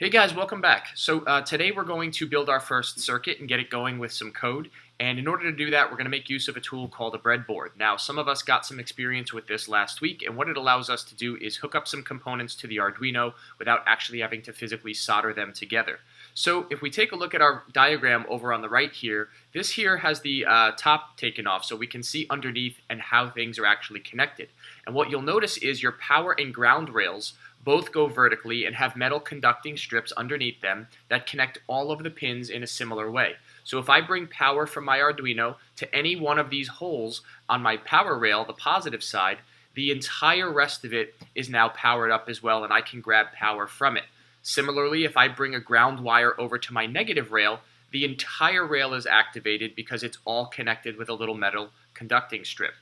Hey guys, welcome back. Today we're going to build our first circuit and get it going with some code. And in order to do that, we're going to make use of a tool called a breadboard. Now, some of us got some experience with this last week, and what it allows us to do is hook up some components to the Arduino without actually having to physically solder them together. So if we take a look at our diagram over on the right here, this here has the top taken off so we can see underneath and how things are actually connected. And what you'll notice is your power and ground rails both go vertically and have metal conducting strips underneath them that connect all of the pins in a similar way. So if I bring power from my Arduino to any one of these holes on my power rail, the positive side, the entire rest of it is now powered up as well, and I can grab power from it. Similarly, if I bring a ground wire over to my negative rail, the entire rail is activated because it's all connected with a little metal conducting strip.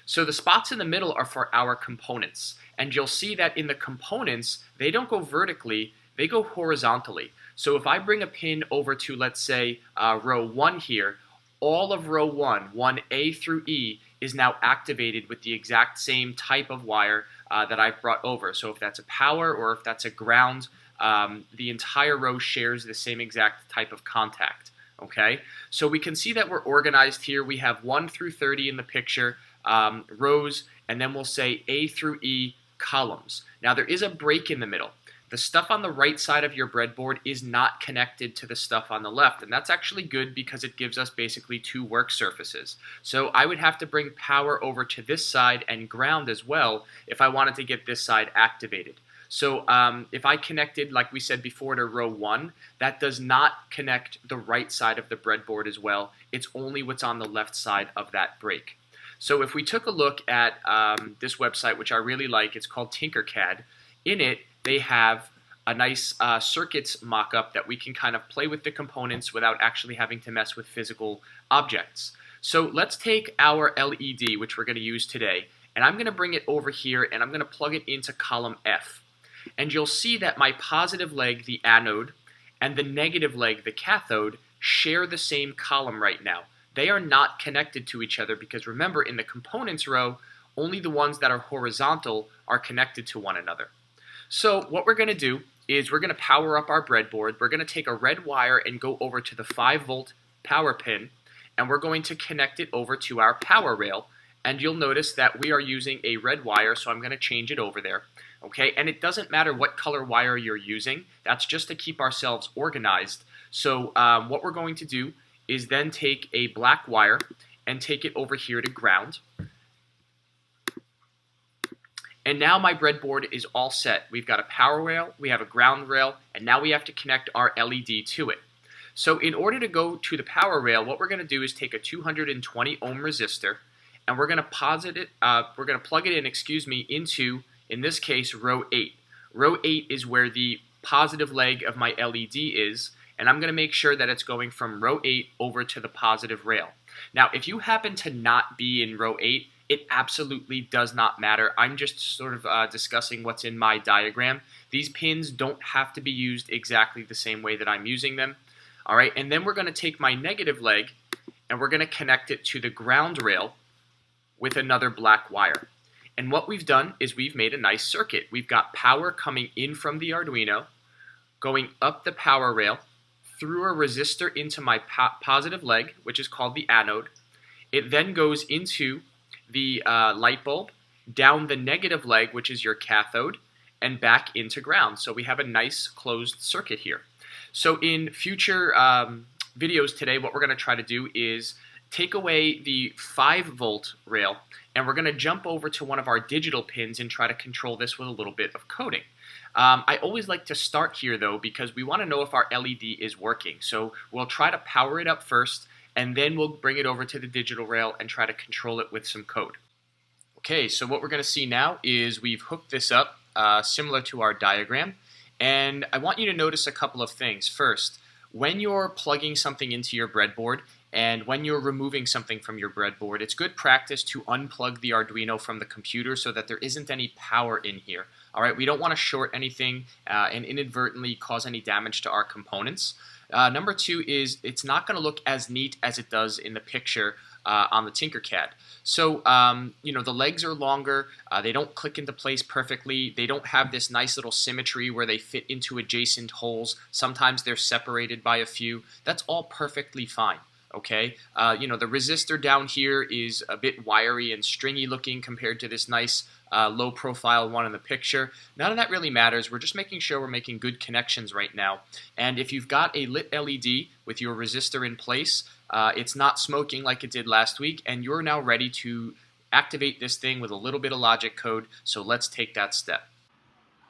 So the spots in the middle are for our components, and you'll see that in the components, they don't go vertically, they go horizontally. So if I bring a pin over to, let's say, row 1 here, all of row 1, 1A through E, is now activated with the exact same type of wire that I've brought over. So if that's a power or if that's a ground, the entire row shares the same exact type of contact. Okay, so we can see that we're organized here. We have 1 through 30 in the picture, rows, and then we'll say A through E columns. Now there is a break in the middle. The stuff on the right side of your breadboard is not connected to the stuff on the left, and that's actually good because it gives us basically two work surfaces. So I would have to bring power over to this side and ground as well if I wanted to get this side activated. So if I connected, like we said before, to row 1, that does not connect the right side of the breadboard as well. It's only what's on the left side of that break. So if we took a look at this website, which I really like, it's called Tinkercad. In it, they have a nice circuits mock-up that we can kind of play with the components without actually having to mess with physical objects. So let's take our LED, which we're going to use today, and I'm going to bring it over here, and I'm going to plug it into column F. And you'll see that my positive leg, the anode, and the negative leg, the cathode, share the same column right now. They are not connected to each other because remember, in the components row, only the ones that are horizontal are connected to one another. So what we're going to do is we're going to power up our breadboard. We're going to take a red wire and go over to the 5-volt power pin, and we're going to connect it over to our power rail. And you'll notice that we are using a red wire, so I'm going to change it over there. Okay, and it doesn't matter what color wire you're using. That's just to keep ourselves organized. So what we're going to do is then take a black wire and take it over here to ground. And now my breadboard is all set. We've got a power rail, we have a ground rail, and now we have to connect our LED to it. So in order to go to the power rail, what we're going to do is take a 220 ohm resistor, and we're going to plug it in, into, in this case, row 8. Row 8 is where the positive leg of my LED is, and I'm going to make sure that it's going from row 8 over to the positive rail. Now, if you happen to not be in row 8, it absolutely does not matter. I'm just sort of discussing what's in my diagram. These pins don't have to be used exactly the same way that I'm using them. All right, and then we're going to take my negative leg, and we're going to connect it to the ground rail with another black wire. And what we've done is we've made a nice circuit. We've got power coming in from the Arduino, going up the power rail, through a resistor into my positive leg, which is called the anode. It then goes into the light bulb, down the negative leg, which is your cathode, and back into ground. So we have a nice closed circuit here. So in future videos today, what we're going to try to do is take away the 5-volt rail, and we're going to jump over to one of our digital pins and try to control this with a little bit of coding. I always like to start here, though, because we want to know if our LED is working. So we'll try to power it up first, and then we'll bring it over to the digital rail and try to control it with some code. Okay, so what we're going to see now is we've hooked this up similar to our diagram, and I want you to notice a couple of things. First, when you're plugging something into your breadboard, and when you're removing something from your breadboard, it's good practice to unplug the Arduino from the computer so that there isn't any power in here. All right, we don't want to short anything and inadvertently cause any damage to our components. Number two is it's not going to look as neat as it does in the picture on the Tinkercad. So, the legs are longer. They don't click into place perfectly. They don't have this nice little symmetry where they fit into adjacent holes. Sometimes they're separated by a few. That's all perfectly fine. Okay, the resistor down here is a bit wiry and stringy looking compared to this nice low profile one in the picture. None of that really matters. We're just making sure we're making good connections right now. And if you've got a lit LED with your resistor in place, it's not smoking like it did last week, and you're now ready to activate this thing with a little bit of logic code. So let's take that step.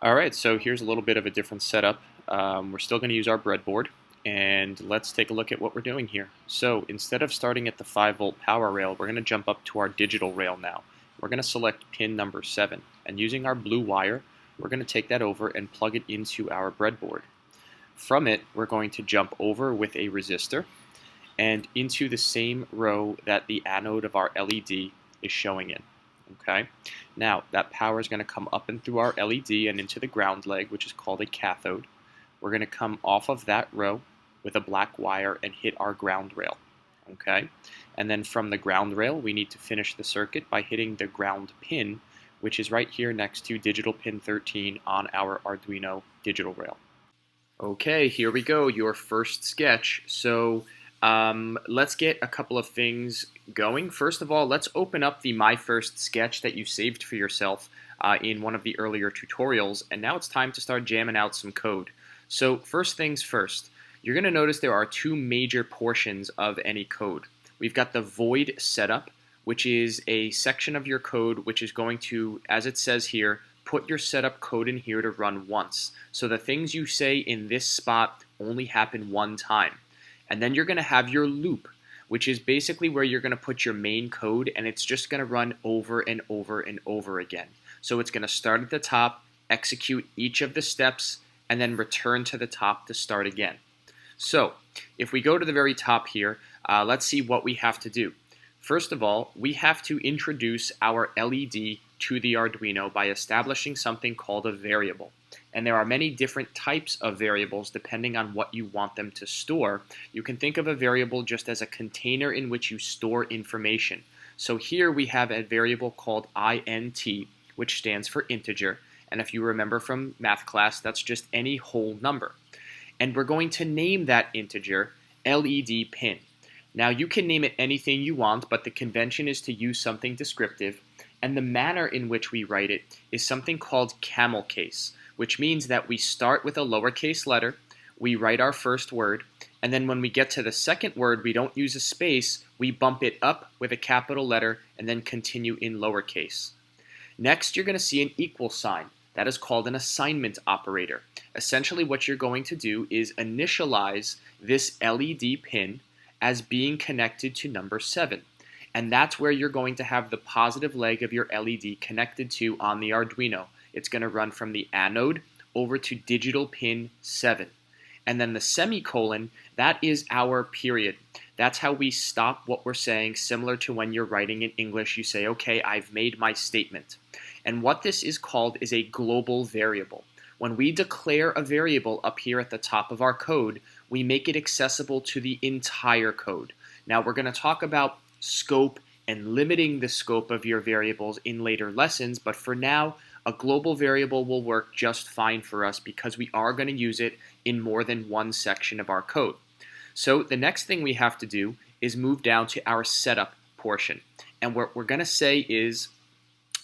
All right, so here's a little bit of a different setup. We're still going to use our breadboard. And let's take a look at what we're doing here. So instead of starting at the 5-volt power rail, we're going to jump up to our digital rail now. We're going to select pin number 7. And using our blue wire, we're going to take that over and plug it into our breadboard. From it, we're going to jump over with a resistor and into the same row that the anode of our LED is showing in. Okay. Now, that power is going to come up and through our LED and into the ground leg, which is called a cathode. We're going to come off of that row with a black wire and hit our ground rail. Okay? And then from the ground rail, we need to finish the circuit by hitting the ground pin, which is right here next to digital pin 13 on our Arduino digital rail. Okay, here we go, your first sketch. So let's get a couple of things going. First of all, let's open up the My First Sketch that you saved for yourself in one of the earlier tutorials, and now it's time to start jamming out some code. So first things first, you're going to notice there are two major portions of any code. We've got the void setup, which is a section of your code which is going to, as it says here, put your setup code in here to run once. So the things you say in this spot only happen one time. And then you're going to have your loop, which is basically where you're going to put your main code, and it's just going to run over and over and over again. So it's going to start at the top, execute each of the steps, and then return to the top to start again. So if we go to the very top here, let's see what we have to do. First of all, we have to introduce our LED to the Arduino by establishing something called a variable. And there are many different types of variables depending on what you want them to store. You can think of a variable just as a container in which you store information. So here we have a variable called int, which stands for integer. And if you remember from math class, that's just any whole number. And we're going to name that integer LED pin. Now you can name it anything you want, but the convention is to use something descriptive. And the manner in which we write it is something called camel case, which means that we start with a lowercase letter, we write our first word, and then when we get to the second word, we don't use a space, we bump it up with a capital letter and then continue in lowercase. Next, you're going to see an equal sign. That is called an assignment operator. Essentially what you're going to do is initialize this LED pin as being connected to number 7. And that's where you're going to have the positive leg of your LED connected to on the Arduino. It's going to run from the anode over to digital pin 7. And then the semicolon, that is our period. That's how we stop what we're saying, similar to when you're writing in English. You say, okay, I've made my statement. And what this is called is a global variable. When we declare a variable up here at the top of our code, we make it accessible to the entire code. Now we're going to talk about scope and limiting the scope of your variables in later lessons, but for now, a global variable will work just fine for us because we are going to use it in more than one section of our code. So the next thing we have to do is move down to our setup portion. And what we're going to say is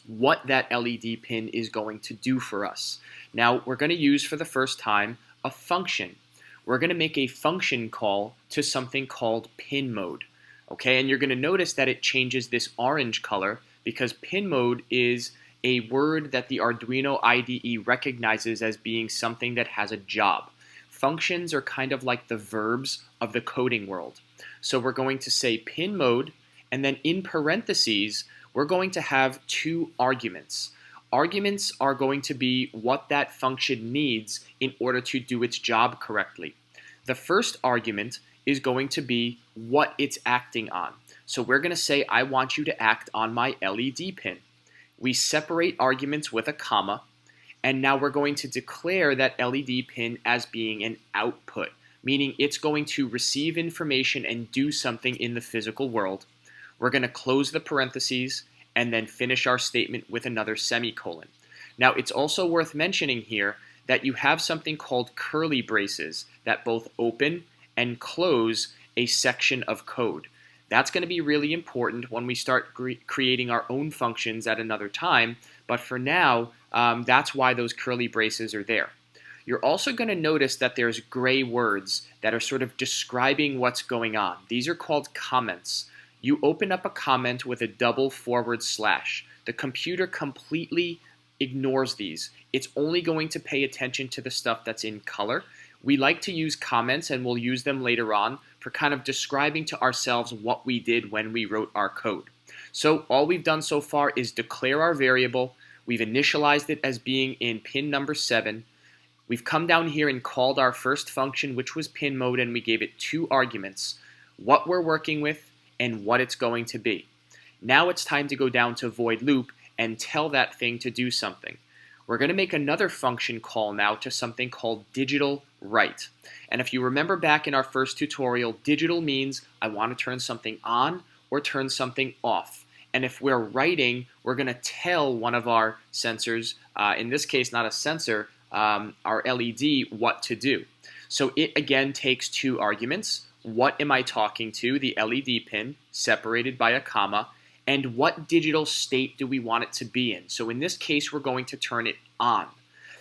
what that LED pin is going to do for us. Now we're going to use for the first time a function. We're going to make a function call to something called pin mode. Okay, and you're going to notice that it changes this orange color because pin mode is a word that the Arduino IDE recognizes as being something that has a job. Functions are kind of like the verbs of the coding world. So we're going to say pin mode, and then in parentheses, we're going to have two arguments. Arguments are going to be what that function needs in order to do its job correctly. The first argument is going to be what it's acting on. So we're going to say, I want you to act on my LED pin. We separate arguments with a comma, and now we're going to declare that LED pin as being an output, meaning it's going to receive information and do something in the physical world. We're going to close the parentheses and then finish our statement with another semicolon. Now, it's also worth mentioning here that you have something called curly braces that both open and close a section of code. That's going to be really important when we start creating our own functions at another time, but for now, that's why those curly braces are there. You're also going to notice that there's gray words that are sort of describing what's going on. These are called comments. You open up a comment with a double forward slash. The computer completely ignores these. It's only going to pay attention to the stuff that's in color. We like to use comments, and we'll use them later on for kind of describing to ourselves what we did when we wrote our code. So all we've done so far is declare our variable. We've initialized it as being in pin number 7. We've come down here and called our first function, which was pin mode, and we gave it 2 arguments, what we're working with and what it's going to be. Now it's time to go down to void loop and tell that thing to do something. We're going to make another function call now to something called digital write. And if you remember back in our first tutorial, digital means I want to turn something on or turn something off. And if we're writing, we're going to tell one of our sensors, in this case not a sensor, our LED, what to do. So it again takes 2 arguments. What am I talking to, the LED pin, separated by a comma, and what digital state do we want it to be in? So in this case, we're going to turn it on.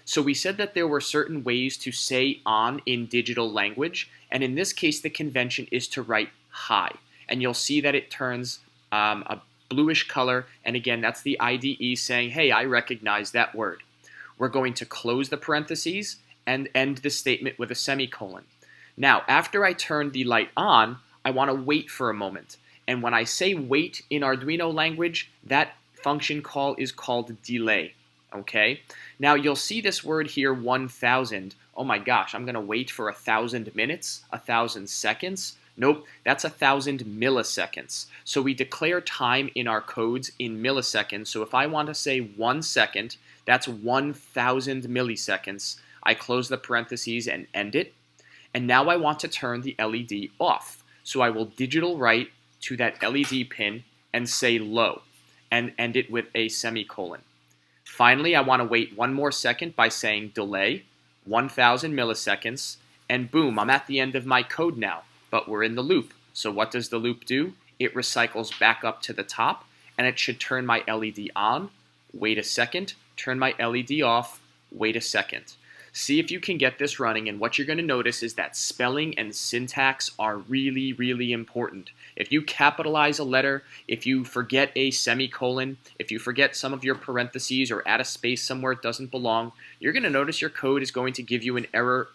So we said that there were certain ways to say on in digital language, and in this case, the convention is to write high. And you'll see that it turns a bluish color, and again, that's the IDE saying, hey, I recognize that word. We're going to close the parentheses and end the statement with a semicolon. Now, after I turn the light on, I want to wait for a moment. And when I say wait in Arduino language, that function call is called delay. Okay? Now, you'll see this word here, 1000. Oh my gosh, I'm going to wait for 1,000 minutes, 1,000 seconds. Nope, that's 1,000 milliseconds. So we declare time in our codes in milliseconds. So if I want to say 1 second, that's 1,000 milliseconds. I close the parentheses and end it. And now I want to turn the LED off. So I will digital write to that LED pin and say low and end it with a semicolon. Finally, I want to wait 1 more second by saying delay, 1,000 milliseconds, and boom, I'm at the end of my code now, but we're in the loop. So what does the loop do? It recycles back up to the top, and it should turn my LED on, wait a second, turn my LED off, wait a second. See if you can get this running, and what you're going to notice is that spelling and syntax are really, really important. If you capitalize a letter, if you forget a semicolon, if you forget some of your parentheses or add a space somewhere it doesn't belong, you're going to notice your code is going to give you an error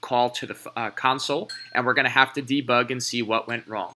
call to the console, and we're going to have to debug and see what went wrong.